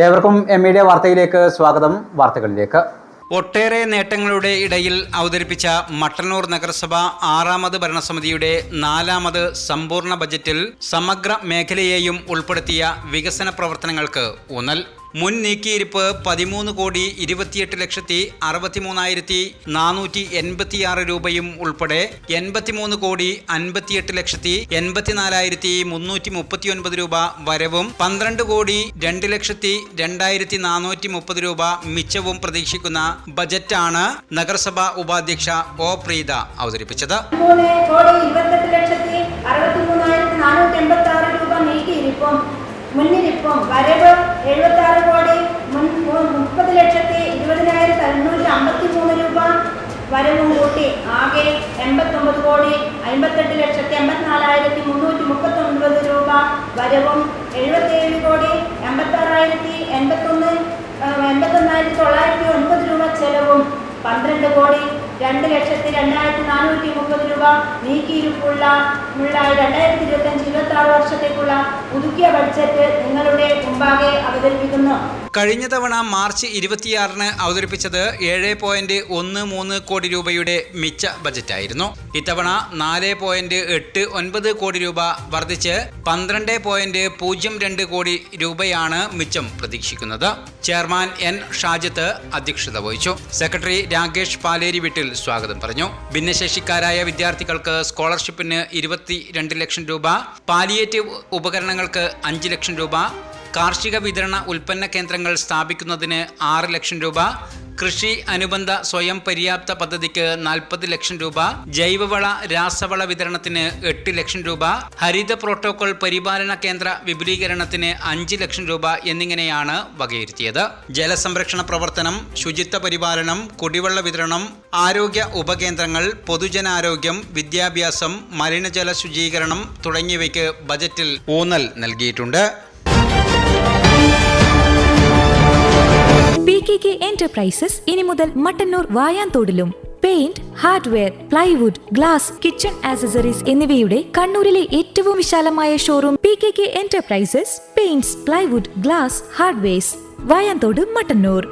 ഏവർക്കും മീഡിയ വാർത്തയിലേക്ക് സ്വാഗതം. വാർത്തകളിലേക്ക്. ഒട്ടേറെ നേട്ടങ്ങളുടെ ഇടയിൽ അവതരിപ്പിച്ച മട്ടന്നൂർ നഗരസഭ 6ാമത് ഭരണസമിതിയുടെ 4ാമത് സമ്പൂർണ്ണ ബജറ്റിൽ സമഗ്ര മേഖലയെയും ഉൾപ്പെടുത്തിയ വികസന പ്രവർത്തനങ്ങൾക്ക് ഊന്നൽ. മുൻ നീക്കിയിരിപ്പ് 13,28,63,486 രൂപയും ഉൾപ്പെടെ 83,58,84,339 രൂപ വരവും 12,02,02,430 രൂപ മിച്ചവും പ്രതീക്ഷിക്കുന്ന ബജറ്റാണ് നഗരസഭാ ഉപാധ്യക്ഷ ഒ പ്രീത അവതരിപ്പിച്ചത്. 3,63,486 രൂപ നീക്കിയിരിപ്പും മുന്നിരിപ്പും വരവ് 76 കോടി 30,20,553 രൂപ വരവും കൂട്ടി ആകെ 89,58,84,339 രൂപ വരവും 77,86,909 രൂപ ചെലവും 12,02,02,430 രൂപ നീക്കിയിരിപ്പുള്ള 2025-26 വർഷത്തേക്കുള്ള പുതുക്കിയ ബഡ്ജറ്റ് നിങ്ങളുടെ മുമ്പാകെ അവതരിപ്പിക്കുന്നു. കഴിഞ്ഞ തവണ മാർച്ച് 26-ന് അവതരിപ്പിച്ചത് 7.13 കോടി രൂപയുടെ മിച്ച ബജറ്റായിരുന്നു. ഇത്തവണ 4.89 കോടി രൂപ വർദ്ധിച്ച് 12.02 കോടി രൂപയാണ് മിച്ചം പ്രതീക്ഷിക്കുന്നത്. ചെയർമാൻ എൻ ഷാജിത്ത് അധ്യക്ഷത വഹിച്ചു. സെക്രട്ടറി രാകേഷ് പാലേരി വീട്ടിൽ സ്വാഗതം പറഞ്ഞു. ഭിന്നശേഷിക്കാരായ വിദ്യാർത്ഥികൾക്ക് സ്കോളർഷിപ്പിന് 22 ലക്ഷം രൂപ, പാലിയേറ്റീവ് ഉപകരണങ്ങൾക്ക് 5 ലക്ഷം രൂപ, കാർഷിക വിതരണ ഉൽപ്പന്ന കേന്ദ്രങ്ങൾ സ്ഥാപിക്കുന്നതിന് 6 ലക്ഷം രൂപ, കൃഷി അനുബന്ധ സ്വയം പര്യാപ്ത പദ്ധതിക്ക് 40 ലക്ഷം രൂപ, ജൈവവള രാസവള വിതരണത്തിന് 8 ലക്ഷം രൂപ, ഹരിത പ്രോട്ടോകോൾ പരിപാലന കേന്ദ്ര വിപുലീകരണത്തിന് 5 ലക്ഷം രൂപ എന്നിങ്ങനെയാണ് വകയിരുത്തിയത്. ജലസംരക്ഷണ പ്രവർത്തനം, ശുചിത്വ പരിപാലനം, കുടിവെള്ള വിതരണം, ആരോഗ്യ ഉപകേന്ദ്രങ്ങൾ, പൊതുജനാരോഗ്യം, വിദ്യാഭ്യാസം, മലിനജല ശുചീകരണം തുടങ്ങിയവയ്ക്ക് ബജറ്റിൽ ഊന്നൽ നൽകിയിട്ടുണ്ട്. PKK എന്റർപ്രൈസസ് ഇനി മുതൽ മട്ടന്നൂർ വായാന്തോടിലും paint, hardware, plywood, glass, kitchen accessories എന്നിവയുടെ കണ്ണൂരിലെ ഏറ്റവും വിശാലമായ showroom PKK Enterprises paints, plywood, glass, hardwares, Vayanthode, Mattannur.